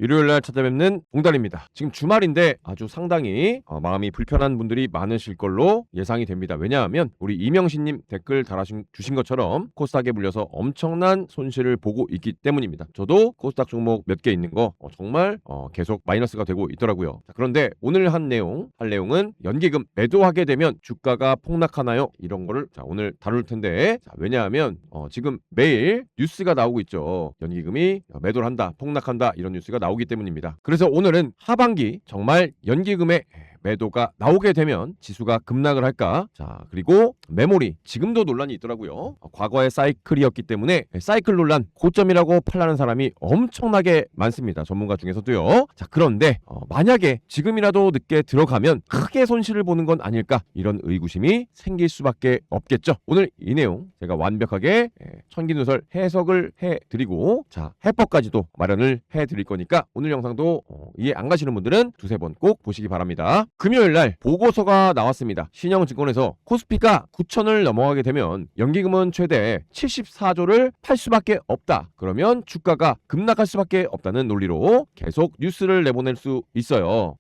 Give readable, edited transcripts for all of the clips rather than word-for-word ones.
일요일날 찾아뵙는 봉달입니다. 지금 주말인데 아주 상당히 마음이 불편한 분들이 많으실 걸로 예상이 됩니다. 왜냐하면 우리 이명신님 댓글 달아주신 것처럼 코스닥에 물려서 엄청난 손실을 보고 있기 때문입니다. 저도 코스닥 종목 몇 개 있는 거 정말 계속 마이너스가 되고 있더라고요. 자, 그런데 오늘 할 내용은 연기금 매도하게 되면 주가가 폭락하나요? 이런 거를 오늘 다룰 텐데, 왜냐하면 지금 매일 뉴스가 나오고 있죠. 연기금이 매도를 한다, 폭락한다, 이런 뉴스가 나오기 때문입니다. 그래서 오늘은 하반기 정말 연기금의 매도가 나오게 되면 지수가 급락을 할까? 자, 그리고 메모리 지금도 논란이 있더라고요. 과거의 사이클이었기 때문에 사이클 논란 고점이라고 팔라는 사람이 엄청나게 많습니다. 전문가 중에서도요. 자, 그런데 만약에 지금이라도 늦게 들어가면 크게 손실을 보는 건 아닐까? 이런 의구심이 생길 수밖에 없겠죠. 오늘 이 내용 제가 완벽하게 천기누설 해석을 해드리고, 자, 해법까지도 마련을 해드릴 거니까 오늘 영상도 이해 안 가시는 분들은 두세 번 꼭 보시기 바랍니다. 금요일날 보고서가 나왔습니다. 신영증권에서 코스피가 9천을 넘어가게 되면 연기금은 최대 74조를 팔 수밖에 없다. 그러면 주가가 급락할 수밖에 없다는 논리로 계속 뉴스를 내보내고 있어요.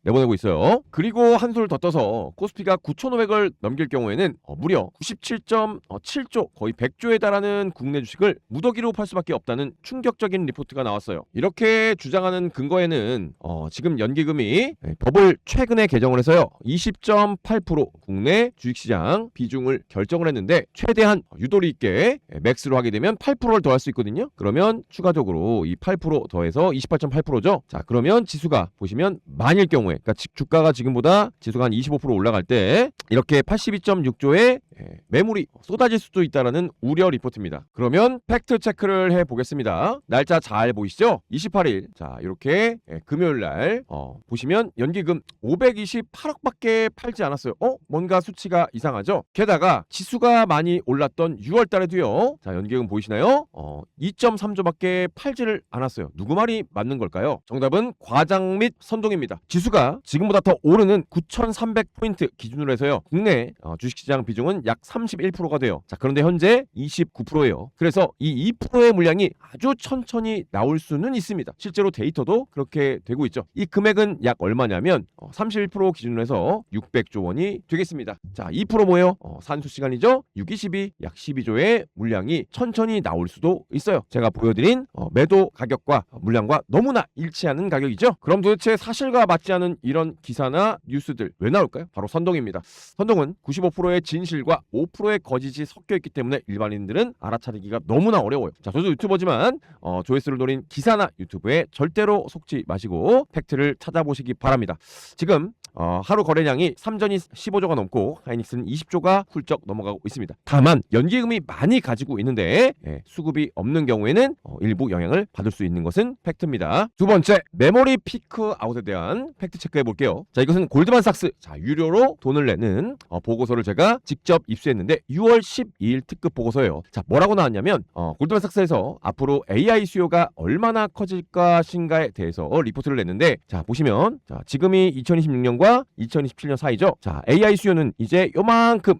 그리고 한술 더 떠서 코스피가 9,500을 넘길 경우에는 무려 97.7조, 거의 100조에 달하는 국내 주식을 무더기로 팔 수밖에 없다는 충격적인 리포트가 나왔어요. 이렇게 주장하는 근거에는 지금 연기금이 법을 최근에 개정을 해서요, 20.8% 국내 주식시장 비중을 결정을 했는데, 최대한 유도리 있게 맥스로 하게 되면 8%를 더할 수 있거든요. 그러면 추가적으로 이 8% 더해서 28.8%죠. 자, 그러면 지수가 보시면 만일 경우에, 그러니까 주가가 지금보다 지수가 한 25% 올라갈 때 이렇게 82.6조의 매물이 쏟아질 수도 있다는 우려 리포트입니다. 그러면 팩트 체크를 해보겠습니다. 날짜 잘 보이시죠? 28일. 자, 이렇게 금요일날 보시면 연기금 528억밖에 팔지 않았어요. 뭔가 수치가 이상하죠? 게다가 지수가 많이 올랐던 6월 달에도요. 자, 연기금 보이시나요? 2.3조밖에 팔지를 않았어요. 누구 말이 맞는 걸까요? 정답은 과장 및 선동입니다. 지수가 지금보다 더 오르는 9,300포인트 기준으로 해서요, 국내 주식시장 비중은 약 31%가 돼요. 자, 그런데 현재 29%예요. 그래서 이 2%의 물량이 아주 천천히 나올 수는 있습니다. 실제로 데이터도 그렇게 되고 있죠. 이 금액은 약 얼마냐면 31% 기준으로 해서 600조 원이 되겠습니다. 자, 2% 뭐예요? 산수시간이죠. 6, 22, 약 12조의 물량이 천천히 나올 수도 있어요. 제가 보여드린 매도 가격과 물량과 너무나 일치하는 가격이죠. 그럼 도대체 사실과 맞지 않은 이런 기사나 뉴스들 왜 나올까요? 바로 선동입니다. 선동은 95%의 진실과 5%의 거짓이 섞여 있기 때문에 일반인들은 알아차리기가 너무나 어려워요. 자, 저도 유튜버지만 조회수를 노린 기사나 유튜브에 절대로 속지 마시고 팩트를 찾아보시기 바랍니다. 지금 하루 거래량이 삼전이 15조가 넘고 하이닉스는 20조가 훌쩍 넘어가고 있습니다. 다만 연기금이 많이 가지고 있는데 수급이 없는 경우에는 일부 영향을 받을 수 있는 것은 팩트입니다. 두 번째, 메모리 피크 아웃에 대한 팩트 체크해 볼게요. 자, 이것은 골드만삭스, 유료로 돈을 내는 보고서를 제가 직접 입수했는데 6월 12일 특급 보고서예요. 자, 뭐라고 나왔냐면 골드만삭스에서 앞으로 AI 수요가 얼마나 커질 것인가에 대해서 리포트를 냈는데, 자, 보시면 지금이 2026년과 2027년 사이죠. 자, AI 수요는 이제 요만큼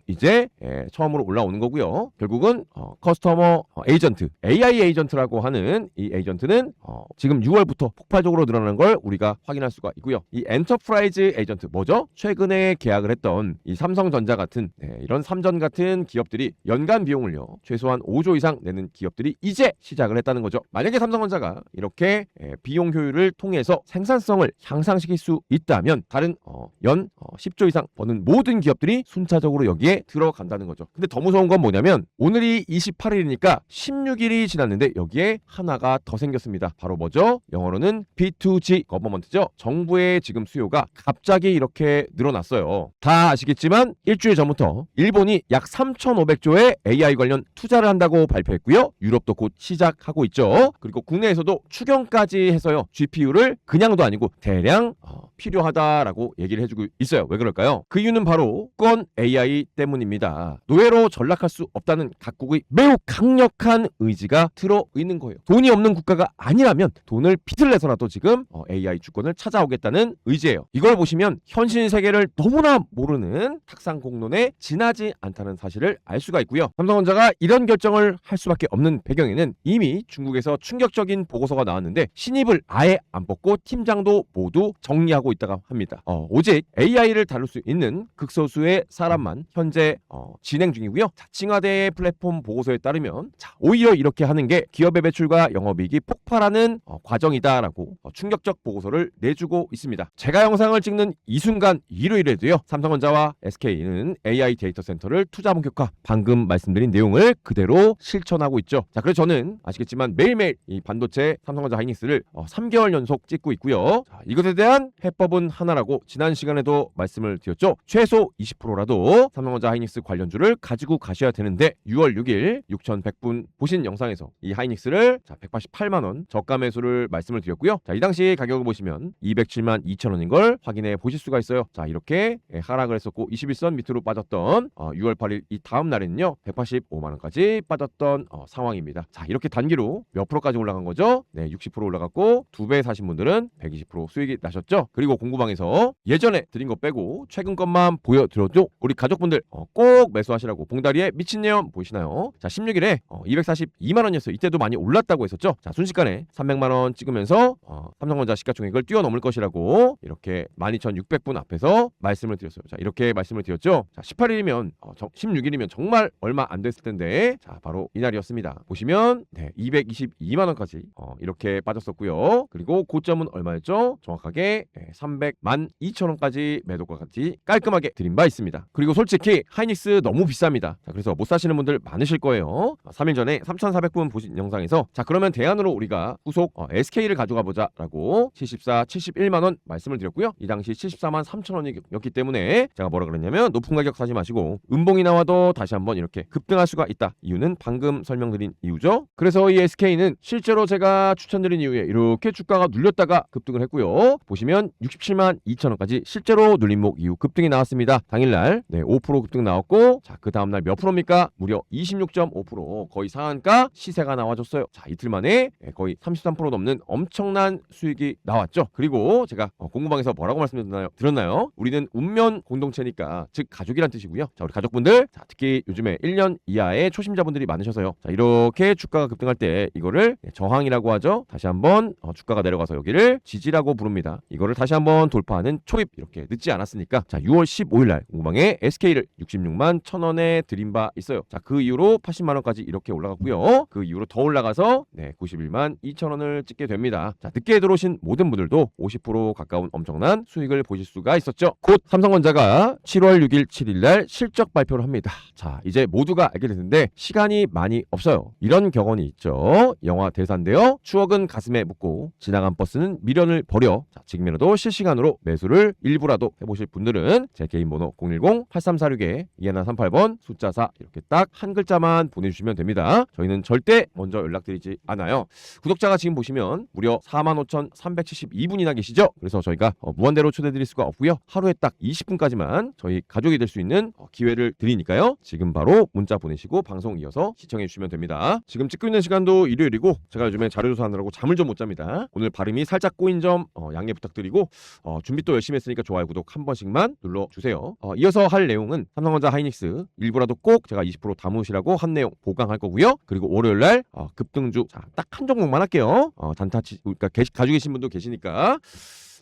처음으로 올라오는 거고요. 결국은 커스터머 에이전트, AI 에이전트라고 하는 이 에이전트는 지금 6월부터 폭발적으로 늘어나는 걸 우리가 확인할 수가 있고요. 이 엔터프라이즈 에이전트 뭐죠? 최근에 계약을 했던 이 삼성전자 같은 이런 삼전 같은 기업들이 연간 비용을요, 최소한 5조 이상 내는 기업들이 이제 시작을 했다는 거죠. 만약에 삼성전자가 이렇게 비용 효율을 통해서 생산성을 향상시킬 수 있다면 다른 연 10조 이상 버는 모든 기업들이 순차적으로 여기에 들어간다는 거죠. 근데 더 무서운 건 뭐냐면 오늘이 28일이니까 16일이 지났는데 여기에 하나가 더 생겼습니다. 바로 뭐죠? 영어로는 B2G 거버먼트죠. 정부의 지금 수요가 갑자기 이렇게 늘어났어요. 다 아시겠지만 일주일 전부터 일본이 약 3,500조의 AI 관련 투자를 한다고 발표했고요. 유럽도 곧 시작하고 있죠. 그리고 국내에서도 추경까지 해서요, GPU를 그냥도 아니고 대량 필요하다라고 얘기를 해주고 있어요. 왜 그럴까요? 그 이유는 바로 건 AI 때문입니다. 노예로 전락할 수 없다는 각국의 매우 강력한 의지가 들어있는 거예요. 돈이 없는 국가가 아니라면 돈을 빚을 내서라도 지금 AI 주권을 찾아오겠다는 의지예요. 이걸 보시면 현실 세계를 너무나 모르는 탁상공론에 지나지 않다는 사실을 알 수가 있고요. 삼성전자가 이런 결정을 할 수밖에 없는 배경에는 이미 중국에서 충격적인 보고서가 나왔는데 신입을 아예 안 뽑고 팀장도 모두 정리하고 있다고 합니다. 오직 AI를 다룰 수 있는 극소수의 사람만 현재 진행 중이고요. 자, 칭화대의 플랫폼 보고서에 따르면 오히려 이렇게 하는 게 기업의 매출과 영업이익이 폭발하는 과정이다라고 충격적 보고서를 내주고 있습니다. 제가 영상을 찍는 이 순간 일요일에도요. 삼성전자와 SK는 AI 데이터 센터를 투자 본격화, 방금 말씀드린 내용을 그대로 실천하고 있죠. 자, 그래서 저는 아시겠지만 매일매일 이 반도체 삼성전자 하이닉스를 3개월 연속 찍고 있고요. 자, 이것에 대한 해법은 하나라고 지난 시간에도 말씀을 드렸죠. 최소 20%라도 삼성전자 하이닉스 관련주를 가지고 가셔야 되는데 6월 6일 6,100분 보신 영상에서 이 하이닉스를 188만 원 저가 매수를 말씀을 드렸고요. 자, 이 당시 가격을 보시면 207만 2천 원인 걸 확인해 보실 수가 있어요. 자, 이렇게 하락을 했었고 21선 밑으로 빠졌던 6월 8일 이 다음 날에는요 185만 원까지 빠졌던 상황입니다. 자, 이렇게 단기로 몇 프로까지 올라간 거죠? 네, 60% 올라갔고 2배 사신 분들은 120% 수익이 나셨죠. 그리고 공구방에서 예전에 드린 거 빼고 최근 것만 보여드려도 우리 가족분들 꼭 매수하시라고 봉다리에 미친 내용 보이시나요? 자, 16일에 242만 원이었어요. 이때도 많이 올랐다고 했었죠. 자, 순식간에 300만 원 찍으면서 삼성전자 시가총액을 뛰어넘을 것이라고 이렇게 12,600분 앞에서 말씀을 드렸어요. 자, 이렇게 말씀을 드렸죠. 자, 18일이면 16일이면 정말 얼마 안 됐을 텐데 자, 바로 이날이었습니다. 보시면 222만 원까지 이렇게 빠졌었고요. 그리고 고점은 얼마였죠? 정확하게 300만 2천 원까지 매도가 같이 깔끔하게 드린 바 있습니다. 그리고 솔직히 하이닉스 너무 비쌉니다. 자, 그래서 못 사시는 분들 많으실 거예요. 3일 전에 3,400분 보신 영상에서 자, 그러면 대안으로 우리가 후속 SK를 가져가 보자 라고 74, 71만 원 말씀을 드렸고요. 이 당시 74만 3천 원이었기 때문에 제가 뭐라 그랬냐면 높은 가격 사지 마시고 음봉이 나와도 다시 한번 이렇게 급등할 수가 있다. 이유는 방금 설명드린 이유죠. 그래서 이 SK는 실제로 제가 추천드린 이후에 이렇게 주가가 눌렸다가 급등을 했고요. 보시면 67만 2천 원까지 실제로 눌림목 이후 급등이 나왔습니다. 당일날 5% 급등 나왔고 자, 그 다음날 몇 프로입니까? 무려 26.5% 거의 상한가 시세가 나와줬어요. 자, 이틀 만에 거의 33% 넘는 엄청난 수익이 나왔죠. 그리고 제가 공구방에서 뭐라고 말씀드렸나요? 우리는 운면 공동체니까 즉 가족이란 뜻이고요. 자, 우리 가족분들 자, 특히 요즘에 1년 이하의 초심자분들이 많으셔서요. 자, 이렇게 주가가 급등할 때 이거를 저항이라고 하죠. 다시 한번 주가가 내려가서 여기를 지지라고 부릅니다. 이거를 다시 한번 돌파하는 초입 이렇게 늦지 않았으니까 자, 6월 15일날 공구방에 SK를 66만 1천 원에 드린 바 있어요. 자, 그 이후로 80만 원까지 이렇게 올라갔고요. 그 이후로 더 올라가서 91만 2천 원을 찍게 됩니다. 자, 늦게 들어오신 모든 분들도 50% 가까운 엄청난 수익을 보실 수가 있었죠. 곧 삼성전자가 7월 6일 7일날 실적 발표를 합니다. 자, 이제 모두가 알게 됐는데 시간이 많이 없어요. 이런 격언이 있죠. 영화 대사인데요. 추억은 가슴에 묻고 지나간 버스는 미련을 버려. 자, 지금이라도 실시간으로 매수를 일부라도 해보실 분들은 제 개인 번호 010-8346-2138번 숫자 4 이렇게 딱 한 글자만 보내주시면 됩니다. 저희는 절대 먼저 연락드리지 않아요. 구독자가 지금 보시면 무려 45,372분이나 계시죠. 그래서 저희가 무한대로 초대드릴 수가 없고요. 하루에 딱 20분까지만 저희 가족이 될 수 있는 기회를 드리니까요. 지금 바로 문자 보내시고 방송 이어서 시청해 주시면 됩니다. 지금 찍고 있는 시간도 일요일이고 제가 요즘에 자료조사하느라고 잠을 좀 못 잡니다. 오늘 발음이 살짝 꼬인 점 양해 부탁드리고 준비 또 열심히 했으니까 좋아요 구독 한 번씩만 눌러주세요. 이어서 할 내용은 삼성전자 하이닉스 일부라도 꼭 제가 20% 담으시라고 한 내용 보강할 거고요. 그리고 월요일날 급등주 딱 한 종목만 할게요. 단타치 그러니까 가지고 계신 분도 계시니까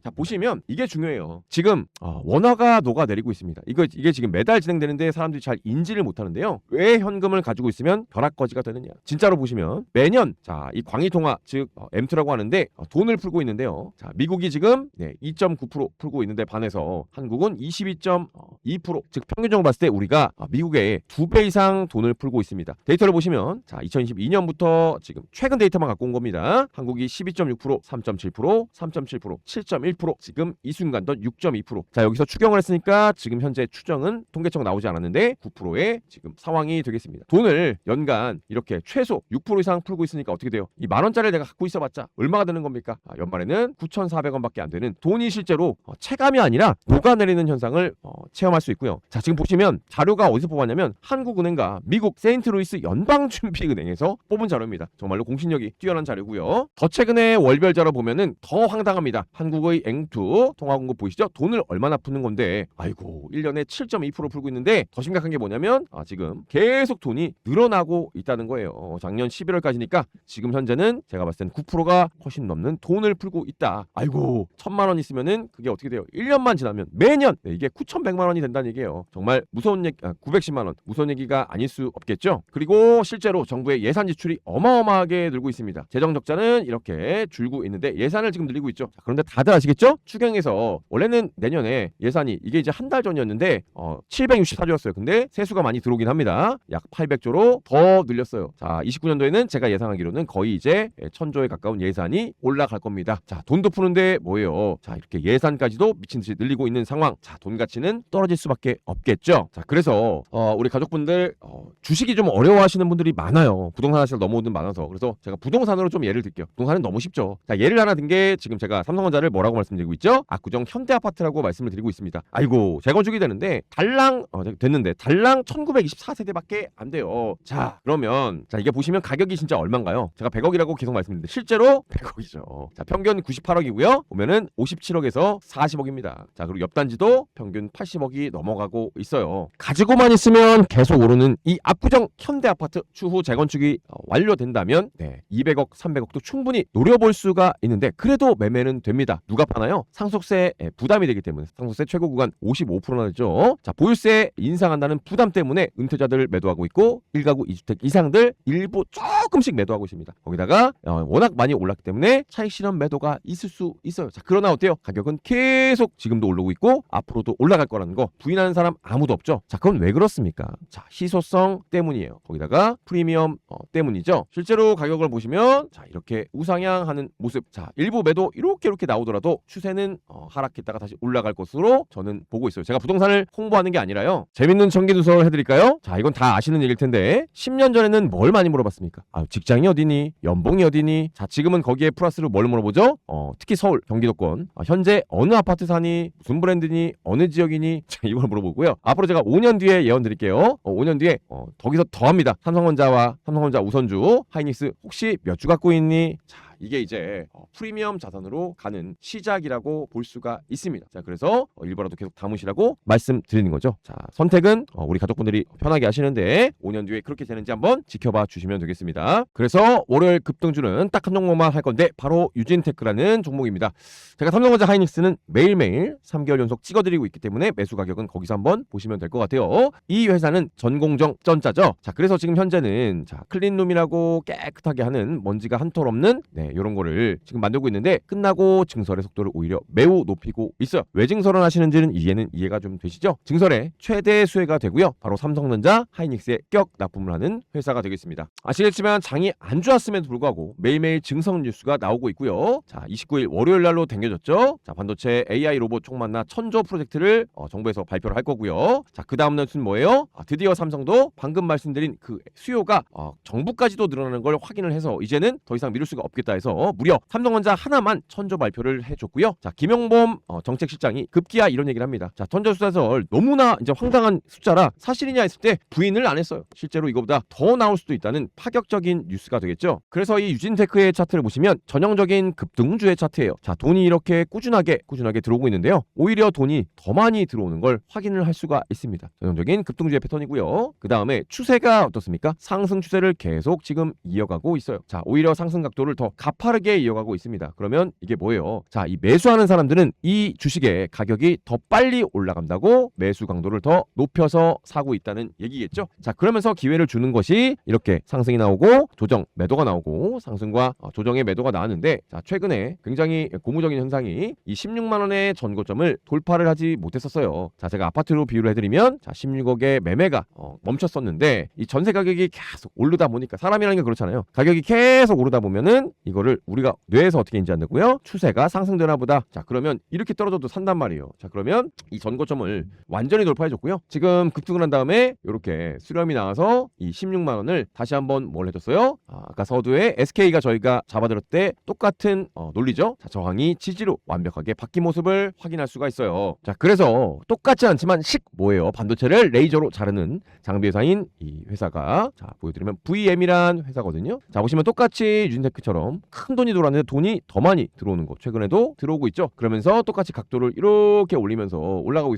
자, 보시면 이게 중요해요. 지금 원화가 녹아내리고 있습니다. 이게 지금 매달 진행되는데 사람들이 잘 인지를 못하는데요. 왜 현금을 가지고 있으면 벼락거지가 되느냐? 진짜로 보시면 매년 자, 이 광의통화 즉 M2라고 하는데 돈을 풀고 있는데요. 자, 미국이 지금 2.9% 풀고 있는데 반해서 한국은 22.2% 즉 평균적으로 봤을 때 우리가 미국의 2배 이상 돈을 풀고 있습니다. 데이터를 보시면 자, 2022년부터 지금 최근 데이터만 갖고 온 겁니다. 한국이 12.6%, 3.7%, 3.7%, 7.1% 6.1%, 지금 이 순간도 6.2%. 자, 여기서 추경을 했으니까 지금 현재 추정은 통계청 나오지 않았는데 9%의 지금 상황이 되겠습니다. 돈을 연간 이렇게 최소 6% 이상 풀고 있으니까 어떻게 돼요? 이 10,000원짜리를 내가 갖고 있어봤자 얼마가 되는 겁니까? 연말에는 9,400원밖에 안 되는 돈이 실제로 체감이 아니라 녹아내리는 현상을 체험할 수 있고요. 자, 지금 보시면 자료가 어디서 뽑았냐면 한국은행과 미국 세인트루이스 연방준비은행에서 뽑은 자료입니다. 정말로 공신력이 뛰어난 자료고요. 더 최근에 월별 자료 보면은 더 황당합니다. 한국의 앵투 통화공급 보이시죠? 돈을 얼마나 푸는 건데 아이고 1년에 7.2% 풀고 있는데 더 심각한 게 뭐냐면 지금 계속 돈이 늘어나고 있다는 거예요. 작년 11월까지니까 지금 현재는 제가 봤을 때는 9%가 훨씬 넘는 돈을 풀고 있다. 아이고 1,000만 원 있으면은 그게 어떻게 돼요? 1년만 지나면 매년 이게 9,100만 원이 된다는 얘기예요. 정말 무서운 얘기, 910만 원 무서운 얘기가 아닐 수 없겠죠. 그리고 실제로 정부의 예산 지출이 어마어마하게 늘고 있습니다. 재정 적자는 이렇게 줄고 있는데 예산을 지금 늘리고 있죠. 자, 그런데 다들 아시겠죠? 추경에서 원래는 내년에 예산이 이게 이제 한 달 전이었는데 764조였어요. 근데 세수가 많이 들어오긴 합니다. 약 800조로 더 늘렸어요. 자, 29년도에는 제가 예상하기로는 거의 이제 1,000조에 가까운 예산이 올라갈 겁니다. 자, 돈도 푸는데 뭐예요? 자, 이렇게 예산까지도 미친 듯이 늘리고 있는 상황. 자, 돈 가치는 떨어질 수밖에 없겠죠. 자, 그래서 우리 가족분들 주식이 좀 어려워하시는 분들이 많아요. 부동산 하시는 너무 많아서. 그래서 제가 부동산으로 좀 예를 들게요. 부동산은 너무 쉽죠. 자, 예를 하나 든 게 지금 제가 삼성전자를 뭐라고 말씀드리고 있죠? 압구정 현대아파트라고 말씀을 드리고 있습니다. 아이고, 재건축이 되는데 달랑 됐는데 달랑 1924세대밖에 안 돼요. 자, 그러면 이게 보시면 가격이 진짜 얼마인가요? 제가 100억이라고 계속 말씀드리는데 실제로 100억이죠. 자, 평균 98억이고요. 보면은 57억에서 40억입니다. 자, 그리고 옆 단지도 평균 80억이 넘어가고 있어요. 가지고만 있으면 계속 오르는 이 압구정 현대아파트 추후 재건축이 완료된다면 200억, 300억도 충분히 노려볼 수가 있는데 그래도 매매는 됩니다. 누가 파나요? 상속세 부담이 되기 때문에 상속세 최고 구간 55%나 되죠. 자, 보유세 인상한다는 부담 때문에 은퇴자들 매도하고 있고 1가구 2주택 이상들 일부 조금씩 매도하고 있습니다. 거기다가 워낙 많이 올랐기 때문에 차익 실현 매도가 있을 수 있어요. 자, 그러나 어때요? 가격은 계속 지금도 오르고 있고 앞으로도 올라갈 거라는 거 부인하는 사람 아무도 없죠. 자, 그건 왜 그렇습니까? 자, 희소성 때문이에요. 거기다가 프리미엄 때문이죠. 실제로 가격을 보시면 자, 이렇게 우상향하는 모습. 자, 일부 매도 이렇게 나오더라도 추세는 하락했다가 다시 올라갈 것으로 저는 보고 있어요. 제가 부동산을 홍보하는 게 아니라요. 재밌는 전기누설 해드릴까요? 자, 이건 다 아시는 얘기일 텐데 10년 전에는 뭘 많이 물어봤습니까? 직장이 어디니? 연봉이 어디니? 자, 지금은 거기에 플러스로 뭘 물어보죠? 특히 서울, 경기도권 현재 어느 아파트 사니? 무슨 브랜드니? 어느 지역이니? 자, 이걸 물어보고요. 앞으로 제가 5년 뒤에 예언 드릴게요. 5년 뒤에 거기서 더합니다. 삼성전자 우선주 하이닉스 혹시 몇 주 갖고 있니? 자, 이게 이제 프리미엄 자산으로 가는 시작이라고 볼 수가 있습니다. 자, 그래서 일부라도 계속 담으시라고 말씀드리는 거죠. 자, 선택은 우리 가족분들이 편하게 하시는데 5년 뒤에 그렇게 되는지 한번 지켜봐 주시면 되겠습니다. 그래서 월요일 급등주는 딱 한 종목만 할 건데 바로 유진테크라는 종목입니다. 제가 삼성전자 하이닉스는 매일매일 3개월 연속 찍어드리고 있기 때문에 매수 가격은 거기서 한번 보시면 될 것 같아요. 이 회사는 전공정 쩐짜죠. 자, 그래서 지금 현재는 클린룸이라고 깨끗하게 하는 먼지가 한 톨 없는 이런 거를 지금 만들고 있는데 끝나고 증설의 속도를 오히려 매우 높이고 있어요. 왜 증설을 하시는지는 이해가 좀 되시죠? 증설의 최대 수혜가 되고요. 바로 삼성전자 하이닉스의 격 납품을 하는 회사가 되겠습니다. 아시겠지만 장이 안 좋았음에도 불구하고 매일매일 증설 뉴스가 나오고 있고요. 자, 29일 월요일 날로 당겨졌죠. 자, 반도체 AI 로봇 총만나 1,000조 프로젝트를 정부에서 발표를 할 거고요. 자, 그 다음 뉴스는 뭐예요? 드디어 삼성도 방금 말씀드린 그 수요가 정부까지도 늘어나는 걸 확인을 해서 이제는 더 이상 미룰 수가 없겠다 해서 무려 삼성전자 하나만 1,000조 발표를 해줬고요. 자, 김용범 정책실장이 급기야 이런 얘기를 합니다. 자, 전자수사설 너무나 이제 황당한 숫자라 사실이냐 했을 때 부인을 안 했어요. 실제로 이거보다 더 나올 수도 있다는 파격적인 뉴스가 되겠죠. 그래서 이 유진테크의 차트를 보시면 전형적인 급등주의 차트예요. 자, 돈이 이렇게 꾸준하게 들어오고 있는데요. 오히려 돈이 더 많이 들어오는 걸 확인을 할 수가 있습니다. 전형적인 급등주의 패턴이고요. 그 다음에 추세가 어떻습니까? 상승 추세를 계속 지금 이어가고 있어요. 자, 오히려 상승 각도를 더 가파르게 이어가고 있습니다. 그러면 이게 뭐예요? 자, 이 매수하는 사람들은 이 주식의 가격이 더 빨리 올라간다고 매수 강도를 더 높여서 사고 있다는 얘기겠죠. 자, 그러면서 기회를 주는 것이 이렇게 상승이 나오고 조정 매도가 나오고 상승과 조정의 매도가 나왔는데 자, 최근에 굉장히 고무적인 현상이 이 16만 원의 전고점을 돌파를 하지 못했었어요. 자, 제가 아파트로 비유를 해드리면 자, 16억의 매매가 멈췄었는데 이 전세 가격이 계속 오르다 보니까 사람이라는 게 그렇잖아요. 가격이 계속 오르다 보면은 이거를 우리가 뇌에서 어떻게 인지한다고요? 추세가 상승되나 보다. 자, 그러면 이렇게 떨어져도 산단 말이에요. 자, 그러면 이 전고점을 완전히 돌파해줬고요. 지금 급등을 한 다음에 이렇게 수렴이 나와서 이 16만 원을 다시 한번 뭘 해줬어요? 아까 서두에 SK가 저희가 잡아들었을 때 똑같은 논리죠. 자, 저항이 지지로 완벽하게 바뀐 모습을 확인할 수가 있어요. 자, 그래서 똑같지 않지만 뭐예요? 반도체를 레이저로 자르는 장비 회사인 이 회사가 자, 보여드리면 VM이란 회사거든요. 자, 보시면 똑같이 유진테크처럼 큰 돈이 들어왔는데 돈이 더 많이 들어오는 거 최근에도 들어오고 있죠. 그러면서 똑같이 각도를 이렇게 올리면서 올라가고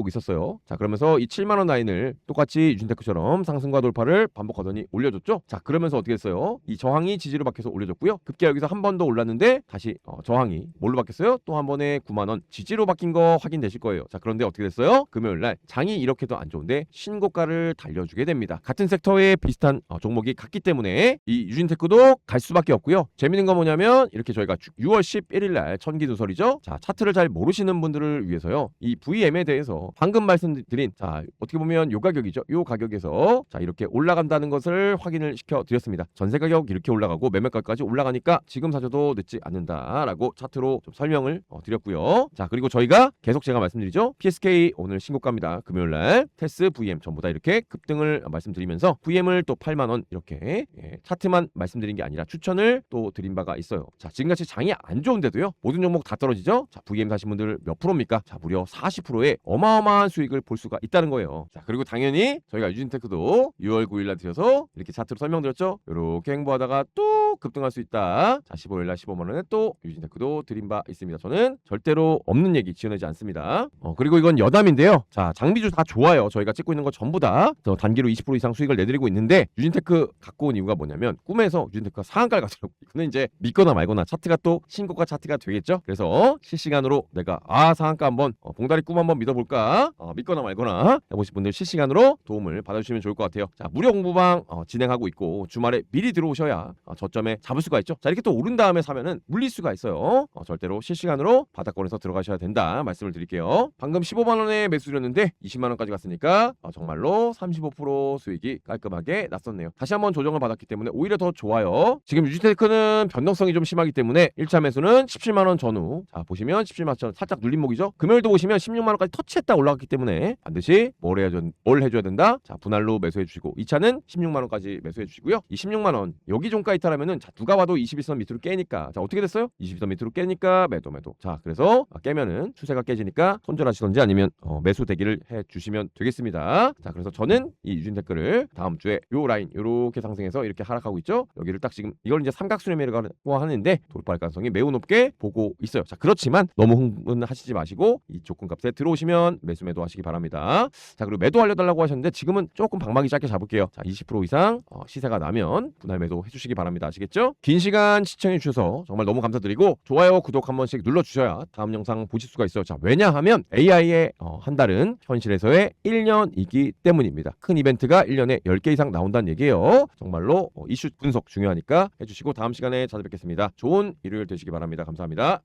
있었어요. 자, 그러면서 이 7만 원 라인을 똑같이 유진테크처럼 상승과 돌파를 반복하더니 올려줬죠. 자, 그러면서 어떻게 했어요? 이 저항이 지지로 바뀌어서 올려줬고요. 급기야 여기서 한 번 더 올랐는데 다시 저항이 뭘로 바뀌었어요? 또 한 번에 9만 원 지지로 바뀐 거 확인되실 거예요. 자, 그런데 어떻게 됐어요? 금요일 날 장이 이렇게도 안 좋은데 신고가를 달려주게 됩니다. 같은 섹터에 비슷한 종목이 같기 때문에 이 유진테크도 갈 수밖에 없고요. 재밌는 건 뭐냐면 이렇게 저희가 6월 11일 날 천기누설이죠. 자, 차트를 잘 모르시는 분들을 위해서요. 이 VM에 대해서 방금 말씀드린 자, 어떻게 보면 요 가격이죠. 요 가격에서 자, 이렇게 올라간다는 것을 확인을 시켜 드렸습니다. 전세 가격 이렇게 올라가고 매매가까지 올라가니까 지금 사셔도 늦지 않는다라고 차트로 좀 설명을 드렸고요. 자, 그리고 저희가 계속 제가 말씀드리죠. PSK 오늘 신고가입니다. 금요일 날 테스 VM 전부 다 이렇게 급등을 말씀드리면서 VM을 또 8만 원 이렇게 차트만 말씀드린 게 아니라 추천을 또 드린 바가 있어요. 자, 지금같이 장이 안 좋은데도요. 모든 종목 다 떨어지죠. 자, VM 사신 분들 몇 프로입니까? 자, 무려 40%의 어마어마한 수익을 볼 수가 있다는 거예요. 자, 그리고 당연히 저희가 유진테크도 6월 9일 날 드려서 이렇게 차트로 설명드렸죠. 이렇게 행보하다가 또 급등할 수 있다. 자, 15일 날 15만 원에 또 유진테크도 드린 바 있습니다. 저는 절대로 없는 얘기 지어내지 않습니다. 그리고 이건 여담인데요. 자, 장비주 다 좋아요. 저희가 찍고 있는 거 전부 다 단기로 20% 이상 수익을 내드리고 있는데 유진테크 갖고 온 이유가 뭐냐면 꿈에서 유진테크가 상한가를 가더라고요. 이거는 이제 믿거나 말거나 차트가 또 신고가 차트가 되겠죠. 그래서 실시간으로 내가 상한가 한번 봉다리 꿈 한번 믿어볼까 믿거나 말거나 해보실 분들 실시간으로 도움을 받아주시면 좋을 것 같아요. 자, 무료 공부방 진행하고 있고 주말에 미리 들어오셔야 저점에 잡을 수가 있죠. 자, 이렇게 또 오른 다음에 사면은 물릴 수가 있어요. 절대로 실시간으로 바닥권에서 들어가셔야 된다 말씀을 드릴게요. 방금 15만 원에 매수 드렸는데 20만 원까지 갔으니까 정말로 35% 수익이 깔끔하게 났었네요. 다시 한번 조정을 받았기 때문에 오히려 더 좋아요. 지금 유진테크는 변동성이 좀 심하기 때문에 1차 매수는 17만 원 전후. 자, 보시면 17만 원 살짝 눌림목이죠. 금요일도 보시면 16만 원까지 터치했다 올라갔기 때문에 반드시 뭘 해줘야 된다. 자, 분할로 매수해 주시고 2차는 16만 원까지 매수해 주시고요. 이 16만 원 여기 종가 이탈하면은 자, 누가 봐도 21선 밑으로 깨니까 자, 어떻게 됐어요? 21선 밑으로 깨니까 매도. 자, 그래서 깨면은 추세가 깨지니까 손절하시던지 아니면 매수 대기를 해 주시면 되겠습니다. 자, 그래서 저는 이 유진테크를 다음 주에 요 라인 요렇게 상승해서 이렇게 하락하고 있죠. 여기를 딱 지금 이걸 이제 삼각수렴이라고 하는데 돌파할 가능성이 매우 높게 보고 있어요. 자, 그렇지만 너무 흥분하시지 마시고 이 조건값에 들어오시면 매도 하시기 바랍니다. 자, 그리고 매도 알려달라고 하셨는데 지금은 조금 방망이 짧게 잡을게요. 자, 20% 이상 시세가 나면 분할 매도 해주시기 바랍니다. 아시겠죠? 긴 시간 시청해 주셔서 정말 너무 감사드리고 좋아요, 구독 한 번씩 눌러주셔야 다음 영상 보실 수가 있어요. 자, 왜냐하면 AI의 한 달은 현실에서의 1년이기 때문입니다. 큰 이벤트가 1년에 10개 이상 나온다는 얘기예요. 정말로 이슈 분석 중요하니까 해주시고 다음 시간에 찾아뵙겠습니다. 좋은 일요일 되시기 바랍니다. 감사합니다.